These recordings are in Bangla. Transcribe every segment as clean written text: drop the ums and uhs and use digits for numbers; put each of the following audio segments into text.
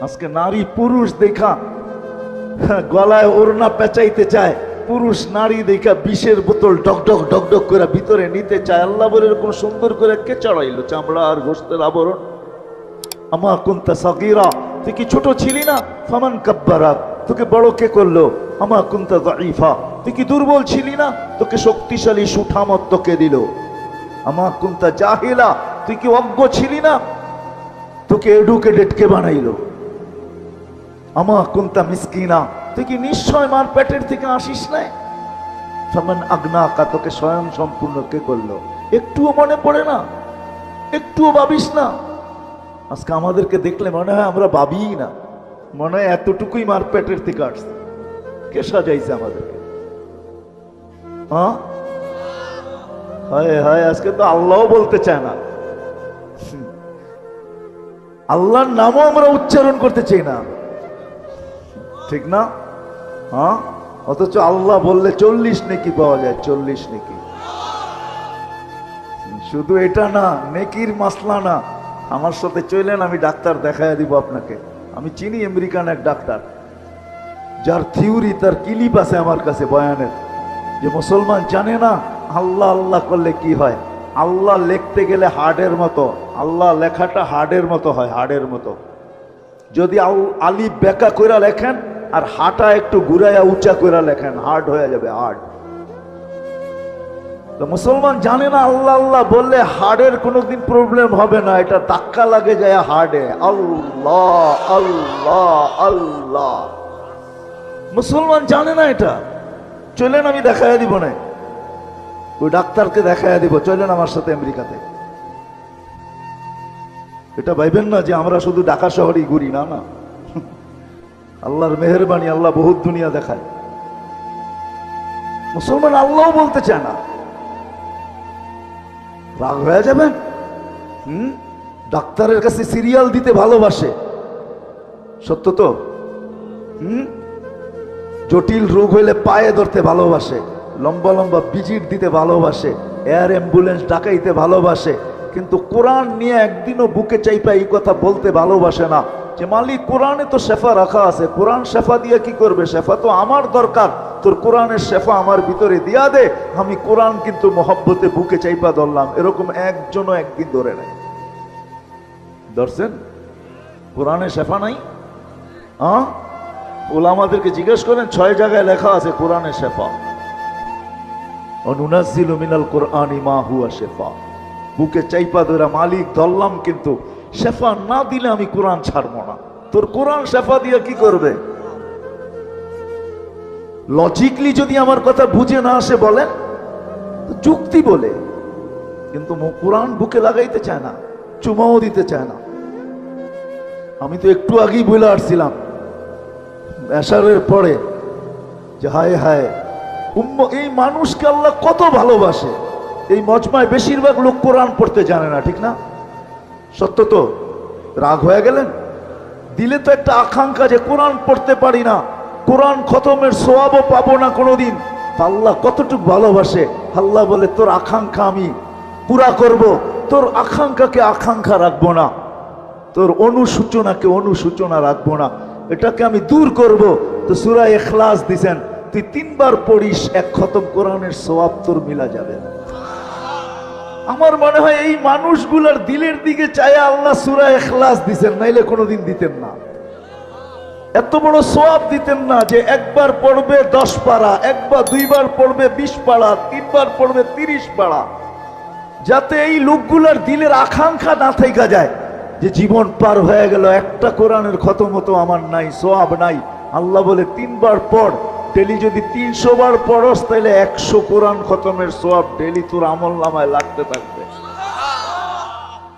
আজকে নারী পুরুষ দেখা গলায় ওড়না পেঁচাইতে চায়, পুরুষ নারী দেখা বিষের বোতল ডকডক ডকডক করে ভিতরে নিতে চায়। আল্লাহ বলে এরকম সুন্দর করে কে চড়াইলো চামড়া আর গোশতের আবরণ? আমা কুনতা সাগীরা, তুই কি ছোট ছিলি না? ফামান কাব্বারাক, তোকে বড় কে করলো? আমা কুনতা যায়ীফা, তুই কি দুর্বল ছিলি না? তোকে শক্তিশালী সুঠামত কে দিল? আমা কুনতা জাহিলা, তুই কি অজ্ঞ ছিলি না? তোকে এডুকেটেড কে বানাইলো? আমা কুনতা মিসকিনা, তুই কি নিশ্চয় মার পেটের থেকে আসিস নাই? ফামান আগনাকা, তোকে স্বয়ং সম্পূর্ণ কে করলো? একটুও মনে পড়ে না? একটুও ভাবিস না? আজকে আমাদেরকে দেখলে মনে হয় আমরা ভাবিই না, মনে হয় এতটুকুই মার পেটের থেকে আসছে। কে সাজাইছে আমাদেরকে? হ্যাঁ, হায় হায়, আজকে তো আল্লাহও বলতে চায় না, আল্লাহর নামও আমরা উচ্চারণ করতে চাই না, ঠিক না? হ্যাঁ, অথচ আল্লাহ বললে 40 নেকি পাওয়া যায়, 40 নেকি। শুধু এটা না, নেকির মাসলা না। আমার সাথে চলেন, আমি ডাক্তার দেখাইয়া দিব আপনাকে। আমি চিনি আমেরিকান এক ডাক্তার, যার থিওরি, তার ক্লিপ আছে আমার কাছে বয়ানের, যে মুসলমান জানে না আল্লাহ আল্লাহ করলে কি হয়। আল্লাহ লিখতে গেলে হার্ডের মতো, আল্লাহ লেখাটা হার্ডের মতো হয়, হার্ডের মতো। যদি আলিফ বেকা কইরা লেখেন আর হাটা একটু ঘুরাইয়া উঁচা কইরা লেখেন, হার্ড হয়ে যাবে, হার্ড। তো মুসলমান জানে না আল্লাহ আল্লাহ বললে হার্ডের কোনোদিন প্রবলেম হবে না, এটা ধাক্কা লাগে যায় হার্ডে। আল্লাহ আল্লাহ আল্লাহ, মুসলমান জানে না এটা। চলেন আমি দেখাইয়া দিব না, ওই ডাক্তারকে দেখাইয়া দিব, চলেন আমার সাথে আমেরিকাতে। এটা ভাইবেন না যে আমরা শুধু ঢাকা শহরেই ঘুরি, না না, আল্লাহর মেহেরবানি, আল্লাহ বহুত দুনিয়া দেখায়। মুসলমান আল্লাহ বলতে চায় না, রাগ হয়ে যাবেন। ডাক্তারের কাছে সিরিয়াল দিতে ভালোবাসে, সত্য তো। জটিল রোগ হইলে পায়ে ধরতে ভালোবাসে, লম্বা লম্বা ভিজিট দিতে ভালোবাসে, এয়ার অ্যাম্বুলেন্স ডাকাইতে ভালোবাসে, কিন্তু কোরআন নিয়ে একদিনও বুকে চাইপা এই কথা বলতে ভালোবাসে না যে মালিক কোরআনে তো শেফা রাখা আছে, কোরআন শেফা দিয়ে কি করবে? শেফা তো আমার দরকার, তোর কোরআনের শেফা আমার ভিতরে দিয়া দে, আমি কোরআন কিন্তু মহব্বতে বুকে চাইপা ধরলাম। এরকম একজনও একদিন ধরে নাই। ধরছেন? কোরআনে শেফা নাই? ওলামাদেরকে জিজ্ঞেস করেন, 6 জায়গায় লেখা আছে কোরআনে শেফা। অনুনাজ্জিলু মিনাল কোরআনি মা হুয়া শেফা। বুকে চাইপা ধরে মালিক ধরলাম, কিন্তু শেফা না দিলে আমি কোরআন ছাড়বো না। তোর কোরআন শেফা দিয়ে কি করবে? লজিকলি যদি আমার কথা বুঝে না আসে বলেন, যুক্তি বলে, কিন্তু কোরআন বুকে লাগাইতে চায় না, চুমাও দিতে চায় না। আমি তো একটু আগেই বলে আসছিলাম এশারের পরে যে হায় হায় এই মানুষকে আল্লাহ কত ভালোবাসে। এই মজমায় বেশিরভাগ লোক কোরআন পড়তে জানে না, ঠিক না? সত্য তো। রাগ হয়ে গেলেন? দিলে তো একটা আকাঙ্ক্ষা যে কোরআন পড়তে পারি না, কোরআন খতমের সওয়াবও পাবো না কোনোদিন। আল্লাহ কতটুকু ভালোবাসে। আল্লাহ বলে তোর আকাঙ্ক্ষা আমি পুরা করব, তোর আকাঙ্ক্ষাকে আকাঙ্ক্ষা রাখবো না, তোর অনুসূচনাকে অনুসূচনা রাখবো না, এটাকে আমি দূর করব। তো সূরা ইখলাস দিছেন, তুই 3 বার পড়িস, 1 খতম কোরআনের সওয়াব তোর মিলা যাবে। আমার মনে হয় এই মানুষগুলার দিলের দিকে চায় আল্লাহ সূরা ইখলাস দিছেন, নাইলে কোনোদিন দিতেন না। এত বড় সওয়াব দিতেন না যে 1 বার পড়বে 10 পারা, 1 বা 2 বার পড়বে 20 পারা, 3 বার পড়বে 30 পারা, যাতে এই লোকগুলার দিলের আকাঙ্ক্ষা না থেকে যায় যে জীবন পার হয়ে গেল, একটা কোরআনের খতম হতো আমার নাই, সওয়াব নাই। আল্লাহ বলে 3 বার পড়। ডেলি যদি 300 বার পড়স, তাহলে 100 কোরআন খতমের সওয়াব ডেলি তোর আমল নামায় লাগতে থাকবে।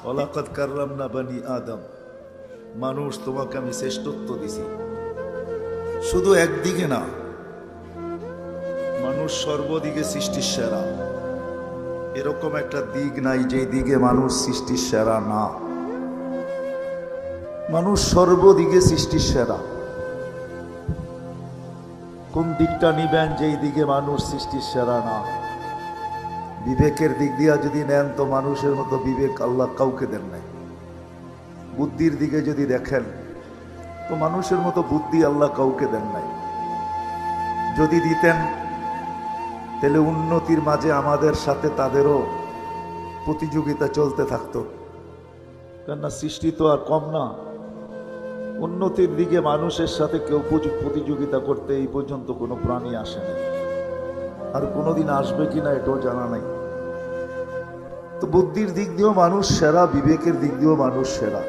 ওয়ালাকাদ কাররামনা বানি আদম, মানুষ তোমাকে আমি শ্রেষ্ঠত্ব দিছি। শুধু একদিকে না, মানুষ সর্বদিকে সৃষ্টির সেরা। এরকম একটা দিক নাই যেই দিকে মানুষ সৃষ্টির সেরা না। মানুষ সর্বদিকে সৃষ্টির সেরা। কোন দিকটা নিবেন যেই দিকে মানুষ সৃষ্টির সেরা না? বিবেকের দিক দিয়া যদি নেন তো মানুষের মতো বিবেক আল্লাহ কাউকে দেন নাই। বুদ্ধির দিকে যদি দেখেন, তো মানুষের মতো বুদ্ধি আল্লাহ কাউকে দেন নাই। যদি দিতেন তাহলে উন্নতির মাঝে আমাদের সাথে তাদেরও প্রতিযোগিতা চলতে থাকতো, কেননা সৃষ্টি তো আর কম না। উন্নতির দিকে মানুষের সাথে কেউ প্রতিযোগিতা করতে এই পর্যন্ত কোনো প্রাণী আসেনি, আর কোনোদিন আসবে কিনা এটাও জানা নাই। তো বুদ্ধির দিক দিয়েও মানুষ সেরা, বিবেকের দিক দিয়েও মানুষ সেরা,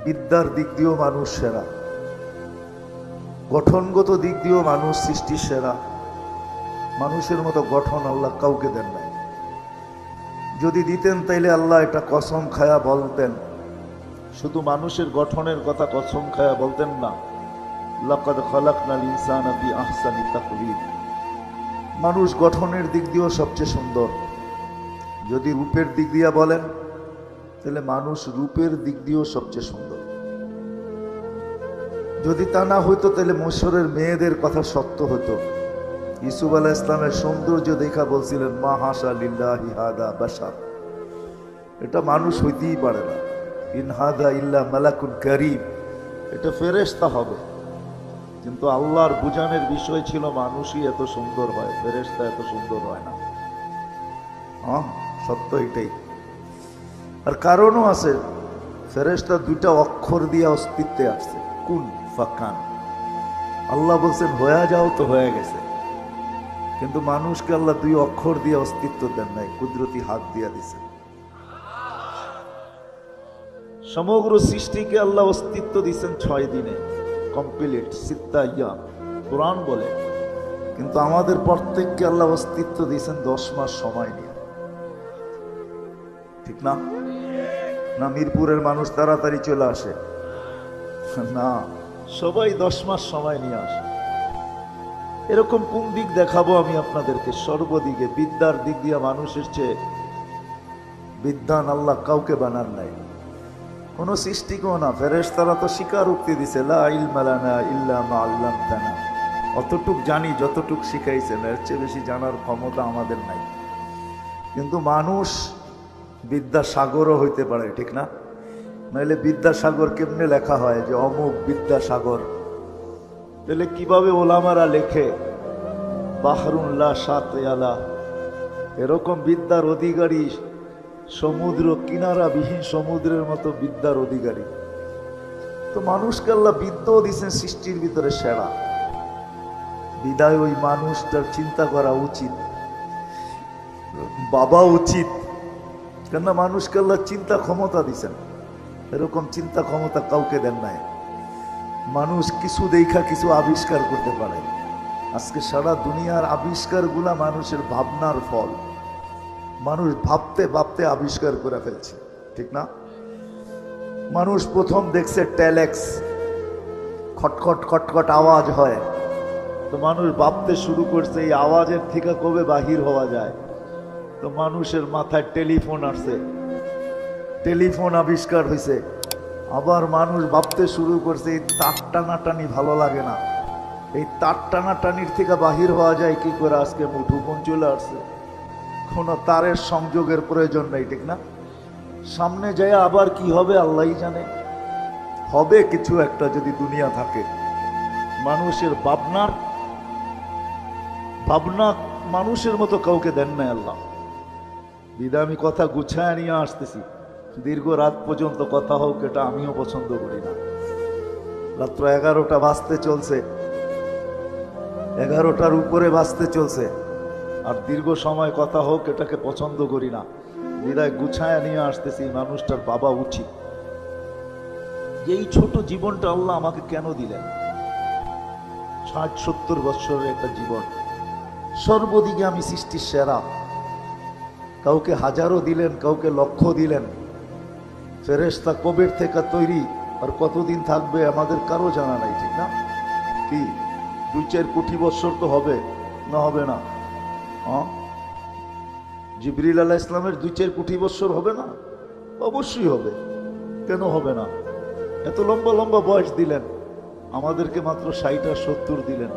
বিদ্যার দিক দিয়েও মানুষ সেরা, গঠনগত দিক দিয়েও মানুষ সৃষ্টির সেরা। মানুষের মতো গঠন আল্লাহ কাউকে দেন নাই। যদি দিতেন তাইলে আল্লাহ এটা কসম খায়া বলতেন, শুধু মানুষের গঠনের কথা কসম খায়া বলতেন না, লাকাদ খালাকনাল ইনসানা ফি আহসানি তাকওয়িম। মানুষ গঠনের দিক দিয়েও সবচেয়ে সুন্দর। যদি রূপের দিক দিয়ে বলেন তাহলে মানুষ রূপের দিক দিয়েও সবচেয়ে সুন্দর। যদি তা না হইতো তাহলে মিশরের মেয়েদের কথা সত্য হতো। ইউসুফ আলাইহিস সালামের সৌন্দর্য দেখা বলছিলেন, মা হাসা লিল্লাহি হাদা বাশার, এটা মানুষ হইতেই পারে না, ইন হাদা ইল্লা মালাকুন কারীম, এটা ফেরেশতা হবে। কিন্তু আল্লাহর বুঝানোর বিষয় ছিল মানুষই এত সুন্দর হয়, ফেরেশতা এত সুন্দর হয় না। হ্যাঁ, সত্য এটাই। আর কারণও আছে, ফেরেশতা দুইটা অক্ষর দিয়ে অস্তিত্বে আসছে, কুন ফাকান। আল্লাহ বলছেন হয়ে যাও, তো হয়ে গেছে। কিন্তু মানুষকে আল্লাহ দুই অক্ষর দিয়ে অস্তিত্ব দেন নাই, কুদরতি হাত দিয়ে দিছেন। সমগ্র সৃষ্টিকে আল্লাহ অস্তিত্ব দিচ্ছেন 6 দিনে, কমপ্লিট সিত্তা ইয়াম কোরআন বলে। কিন্তু আমাদের প্রত্যেককে আল্লাহ অস্তিত্ব দিয়েছেন 10 মাস সময় নিয়ে, ঠিক না? না মিরপুরের মানুষ তাড়াতাড়ি চলে আসে না, সবাই 10 মাস সময় নিয়ে আসে। এরকম কোন দিক দেখাবো আমি আপনাদেরকে? সর্বদিকে বিদ্যার দিক দিয়ে মানুষের চেয়ে বিদ্যান আল্লাহ কাউকে বানান নাই, কোন সৃষ্টিকেও না। ফেরেশতারা তো স্বীকারোক্তি দিছে, লা ইলমা লানা ইল্লা মা আল্লামতানা, অতটুক জানি যতটুক শিখাইছেন, এর চেয়ে বেশি জানার ক্ষমতা আমাদের নাই। কিন্তু মানুষ বিদ্যাসাগরও হইতে পারে, ঠিক না? নাইলে বিদ্যাসাগর কেমনে লেখা হয় যে অমুক বিদ্যাসাগর? তাহলে কিভাবে ওলামারা লেখে বাহরুন লা শাতিয়া, এরকম বিদ্যার অধিকারী, সমুদ্র কিনারা বিহীন সমুদ্রের মতো বিদ্যার অধিকারী। তো মানুষকে আল্লাহ বিদ্যাও দিচ্ছেন সৃষ্টির ভিতরে সেরা। বিদায় ওই মানুষটার চিন্তা করা উচিত, বাবা উচিত, কেননা মানুষকে আল্লাহ চিন্তা ক্ষমতা দিচ্ছেন। এরকম চিন্তা ক্ষমতা কাউকে দেন নাই। মানুষ কিছু দেখা কিছু আবিষ্কার করতে পারে। আজকে সারা দুনিয়ার আবিষ্কারগুলা মানুষের ভাবনার ফল। মানুষ ভাবতে ভাবতে আবিষ্কার করে ফেলছে, ঠিক না? মানুষ প্রথম দেখছে টেলেক্স, খটখট খটখট আওয়াজ হয়, তো মানুষ ভাবতে শুরু করছে এই আওয়াজের থেকে কবে বাহির হওয়া যায়। তো মানুষের মাথায় টেলিফোন আসছে, টেলিফোন আবিষ্কার হয়েছে। আবার মানুষ ভাবতে শুরু করছে এই তার টানাটানি ভালো লাগে না, এই তার টানাটানির থেকে বাহির হওয়া যায় কি করে? আজকে মুঠোফোন চলে আসছে, কোনো তারের সংযোগের প্রয়োজন নেই, ঠিক না? সামনে যায় আবার কি হবে আল্লাহই জানে। হবে কিছু একটা যদি দুনিয়া থাকে। মানুষের ভাবনা মানুষের মতো কাউকে দেন নাই আল্লাহ। বিদা আমি কথা গুছায় নিয়ে আসতেছি, দীর্ঘ রাত পর্যন্ত কথা হোক এটা আমিও পছন্দ করি না। রাত্র 11টা বাজতে চলছে, 11টার উপরে বাজতে চলছে, আর দীর্ঘ সময় কথা হোক এটাকে পছন্দ করি না। বিদায় গুছায় নিয়ে আসতেছি, মানুষটার বাবা উচিত যে এই ছোট জীবনটা আল্লাহ আমাকে কেন দিলেন? 60-70 বছরের একটা জীবন, সর্বদিকে আমি সৃষ্টির সেরা। কাউকে হাজারও দিলেন, কাউকে লক্ষ দিলেন। ফেরেশতা কবের থেকে তৈরি আর কতদিন থাকবে আমাদের কারো জানা নাই, ঠিক না? কি 2-4 কোটি বছর তো হবে না, হবে না? জিবরিল আলাইহিস সালামের 2-4 কোটি বছর হবে না? অবশ্যই হবে, কেন হবে না? এত লম্বা লম্বা বয়স দিলেন, আমাদেরকে মাত্র 60 আর 70 দিলেন।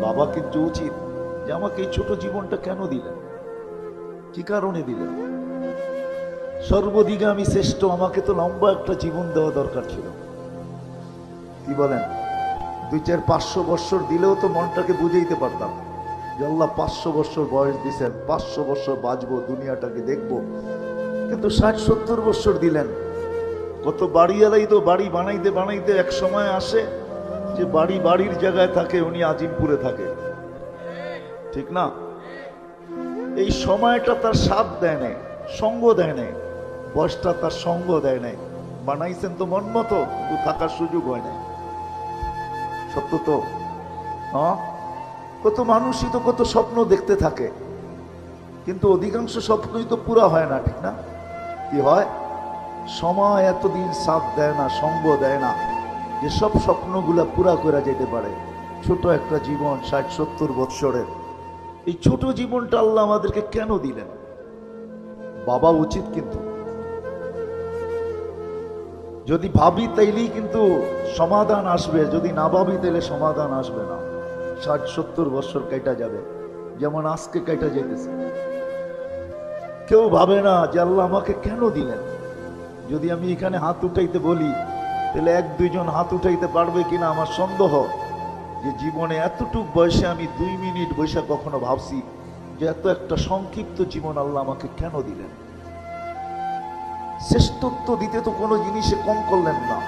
বাবা কিন্তু উচিত যে আমাকে এই ছোট জীবনটা কেন দিলেন, কি কারণে দিলেন? সর্বদিকে আমি শ্রেষ্ঠ, আমাকে তো লম্বা একটা জীবন দেওয়া দরকার ছিল। কি বলেন? 2-4-500 বছর দিলেও তো মনটাকে বুঝাইতে পারতাম যে আল্লাহ 500 বছর বয়স দিছেন, 500 বছর বাঁচবো, দুনিয়াটাকে দেখবো। কিন্তু 60-70 বছর দিলেন। কত বাড়িওয়ালাই তো বাড়ি বানাইতে বানাইতে এক সময় আসে যে বাড়ির জায়গায় থাকে, উনি আজিমপুরে থাকে, ঠিক না? এই সময়টা তার স্বাদ দেয় নাই, সঙ্গ দেয় নাই, বয়সটা তার সঙ্গ দেয় নাই। বানাইছেন তো মন মতো, কিন্তু থাকার সুযোগ হয় নাই। সত্য তো? হ্যাঁ, কত মানুষই তো কত স্বপ্ন দেখতে থাকে, কিন্তু অধিকাংশ স্বপ্নই তো পুরা হয় না, ঠিক না? কি হয়? সময় এতদিন সাথ দেয় না, সঙ্গ দেয় না যে সব স্বপ্নগুলা পুরা করে যেতে পারে। ছোট একটা জীবন, 60-70 বৎসরের, এই ছোট জীবনটা আল্লাহ আমাদেরকে কেন দিলেন? ভাবা উচিত। কিন্তু যদি ভাবি তাইলেই কিন্তু সমাধান আসবে, যদি না ভাবি তাইলে সমাধান আসবে না। 60-70 বছর কেটে যাবে, যেমন আজকে কেটে যেতেছে। কেউ ভাবে না যে আল্লাহ আমাকে কেন দিলেন। যদি আমি এখানে হাত উঠাইতে বলি, তাহলে 1-2 জন হাত উঠাইতে পারবে কিনা আমার সন্দেহ। যে জীবনে এতটুক বয়সে আমি 2 মিনিট বৈশা কখনো ভাবছি যে এত একটা সংক্ষিপ্ত জীবন আল্লাহ আমাকে কেন দিলেন। শ্রেষ্ঠত্ব দিতে তো কোনো জিনিসে কম করলেন না,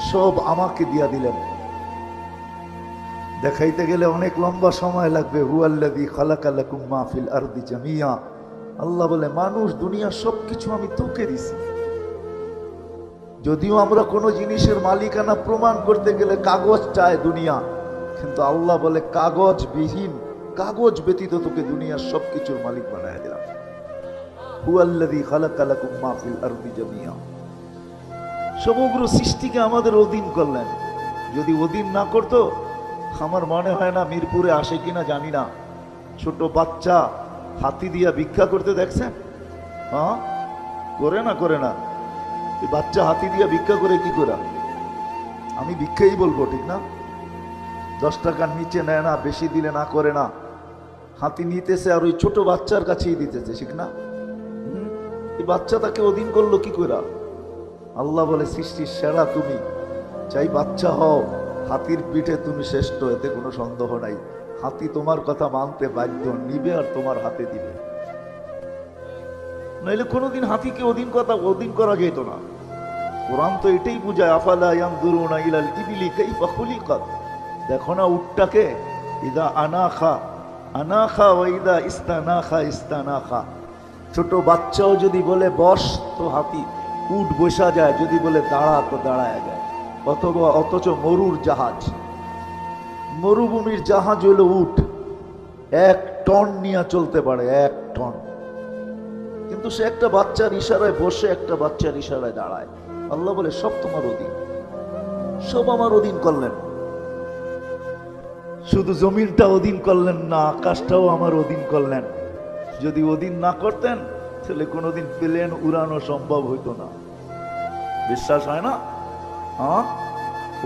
সব আমাকে দিয়া দিলেন। দেখাইতে গেলে অনেক লম্বা সময় লাগবে। হুয়াল্লাযী খালাকা লাকুম মা ফিল আরদি জামিয়া। আল্লাহ বলে মানুষ দুনিয়া সবকিছু আমি তোকে দিছি। যদিও আমরা কোনো জিনিসের মালিকানা প্রমাণ করতে গেলে কাগজ চায় দুনিয়া, কিন্তু আল্লাহ বলে কাগজ বিহীন, কাগজ ব্যতীত তোকে দুনিয়ার সবকিছুর মালিক বানায় দিলাম। হুয়াল্লাযী খালাকা লাকুম মা ফিল আরদি জামিয়া। সমগ্র সৃষ্টিকে আমাদের অধীন করলেন। যদি অধীন না করতো, আমার মনে হয় না মিরপুরে আসে কিনা জানি না, ছোট বাচ্চা হাতি দিয়া ভিক্ষা করতে দেখছেন? হ্যাঁ, করে না? করে না? বাচ্চা হাতি দিয়া ভিক্ষা করে কি করে? আমি ভিক্ষাই বলবো, ঠিক না? 10 টাকার নিচে নেয় না, বেশি দিলে না করে না। হাতি নিতেছে আর ওই ছোট বাচ্চার কাছেই দিতেছে, ঠিক না? এই বাচ্চা তাকে অধীন করলো কি করে? আল্লাহ বলে সৃষ্টির সেরা তুমি, চাই বাচ্চা হও, হাতির পিঠে তুমি শ্রেষ্ঠ, এতে কোনো সন্দেহ নাই। হাতি তোমার কথা মানতে বাধ্য, নিবে আর তোমার হাতে দিবে। নাইলে কোনোদিন হাতিকে অধীন করা যেত না। কোরআন তো এটাই বুঝায়, আফালা ইয়ানজুরুনা ইলাল ইবিলি কাইফা খুলিকাত। দেখো না উটটাকে, ইদা আনাখা আনাখা ওয়া ইদা ইস্তানাখা ইস্তানাখা। ছোট বাচ্চাও যদি বলে বস তো হাতি উট বসা যায়, যদি বলে দাঁড়া তো দাঁড়ায় যায়। অথচ মরুর জাহাজ, মরুভূমির জাহাজ হলো উট, 1 টন নিয়ে চলতে পারে, 1 টন। কিন্তু সে একটা বাচ্চার ইশারায় বসে, একটা বাচ্চার ইশারায় দাঁড়ায়। আল্লাহ বলে সব তোমার অধীন, সব আমার অধীন করলেন। শুধু জমিনটা অধীন করলেন না, আকাশটাও আমার অধীন করলেন। যদি অধীন না করতেন তাহলে কোনোদিন প্লেন উড়ানো সম্ভব হইতো না। বিশ্বাস হয় না? হ্যাঁ,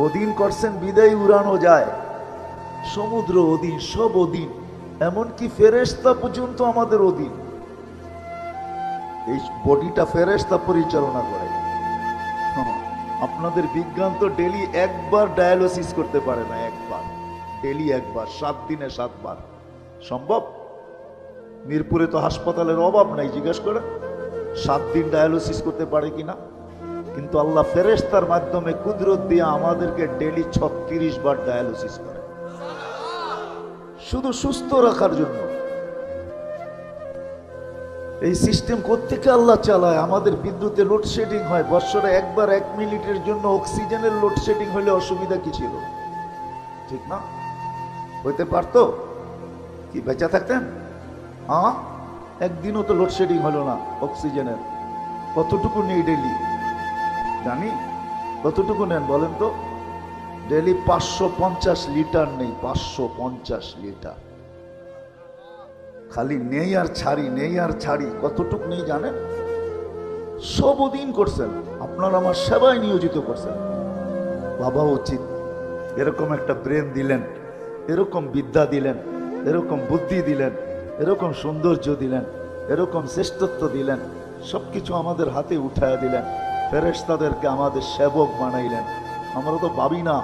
অধীন করছেন বিদায় উড়ানো যায়। সমুদ্র অধীন, সব অধীন, এমনকি ফেরেশতা পর্যন্ত আমাদের অধীন। এই বডিটা ফেরেশতা পরিচালনা করে। আপনাদের বিজ্ঞান তো ডেলি একবার ডায়ালিসিস করতে পারে না, একবার, ডেলি একবার, 7 দিনে 7 বার সম্ভব? মিরপুরে তো হাসপাতালের অভাব নাই, জিজ্ঞেস করে 7 দিন ডায়ালিসিস করতে পারে কিনা। কিন্তু আল্লাহ ফেরেশতার মাধ্যমে কুদরত দিয়ে আমাদেরকে ডেলি 36 বার ডায়ালিসিস করে, শুধু সুস্থ রাখার জন্য। এই সিস্টেম কোত্থেকে আল্লাহ চালায়? আমাদের বিদ্যুতে লোডশেডিং হয়, বছরে একবার 1 মিনিটের জন্য অক্সিজেনের লোডশেডিং হলে অসুবিধা কি ছিল? ঠিক না? হইতে পারতো কি বেঁচে থাকতেন? হ্যাঁ, একদিনও তো লোডশেডিং হলো না অক্সিজেনের। কতটুকু নেই ডেলি জানি? কতটুকু নেন বলেন তো? ডেলি 550 লিটার নেই, 550 লিটার। খালি নেই আর ছাড়ি, নেই আর ছাড়ি। কতটুক নেই জানেন? সব অধীন করছেন, আপনার আমার সেবায় নিয়োজিত করছেন। ভাবা উচিত, এরকম একটা ব্রেন দিলেন, এরকম বিদ্যা দিলেন, এরকম বুদ্ধি দিলেন, এরকম সৌন্দর্য দিলেন, এরকম শ্রেষ্ঠত্ব দিলেন, সবকিছু আমাদের হাতে উঠায় দিলেন। ফেরেশতাদেরকে আমাদের সেবক বানাইলেন। আমরা তো ভাবি না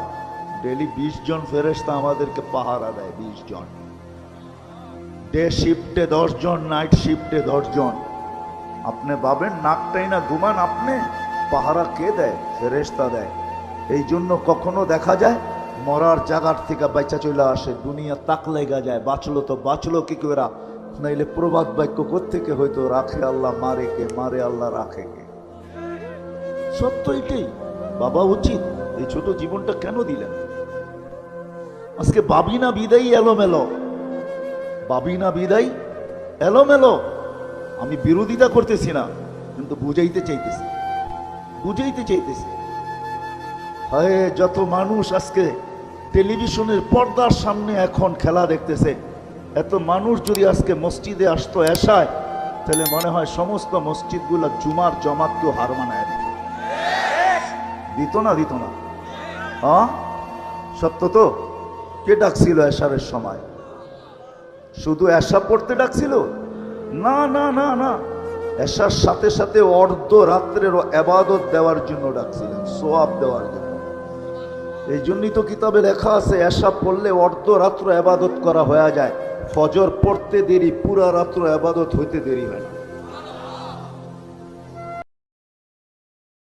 ডেলি 20 জন ফেরেশতা আমাদেরকে পাহারা দেয়, 20 জন। ডে শিফটে 10 জন, নাইট শিফটে 10 জন। আপনি ভাবেন নাকটাই না ঘুমান, আপনি পাহারা কে দেয়? ফেরেশতা দেয়। এই জন্য কখনো দেখা যায় মরার জায়গার থেকে বাইচা চলে আসে, দুনিয়া তাক লেগা যায়, বাঁচলো তো বাঁচলো কি করে, নাইলে প্রবাদ বাক্য কোত্থেকে হয়তো রাখে আল্লাহ, মারে কে, মারে আল্লাহ, রাখে কে। সত্য এটাই। বাবা উচিত এই ছোট জীবনটা কেন দিলেন? আজকে ভাবি না বিদায় এলোমেলো, ভাবি না বিদায় এলোমেলো। আমি বিরোধিতা করতেছি না, কিন্তু বুঝাইতে চাইতেছি, বুঝাইতে চাইতেছি। হায়, যত মানুষ আজকে টেলিভিশনের পর্দার সামনে এখন খেলা দেখতেছে, এত মানুষ যদি আজকে মসজিদে আসতো এশায়, তাহলে মনে হয় সমস্ত মসজিদগুলা জুমার জমাতকেও হার মানায় দিত না, দিত না। হ্যাঁ সত্য তো। কে ডাকছিল এশারের সময়? শুধু এশা পড়তে ডাকছিল? না না না না, এশার সাথে সাথে অর্ধ রাত্রের ইবাদত দেওয়ার জন্য ডাকছিলেন, সোয়াব দেওয়ার জন্য। এই জন্যই তো কিতাবে লেখা আছে এশা পড়লে অর্ধ রাত্র ইবাদত করা হয়ে যায়, ফজর পড়তে দেরি, পুরা রাত্র ইবাদত হইতে দেরি হয় না।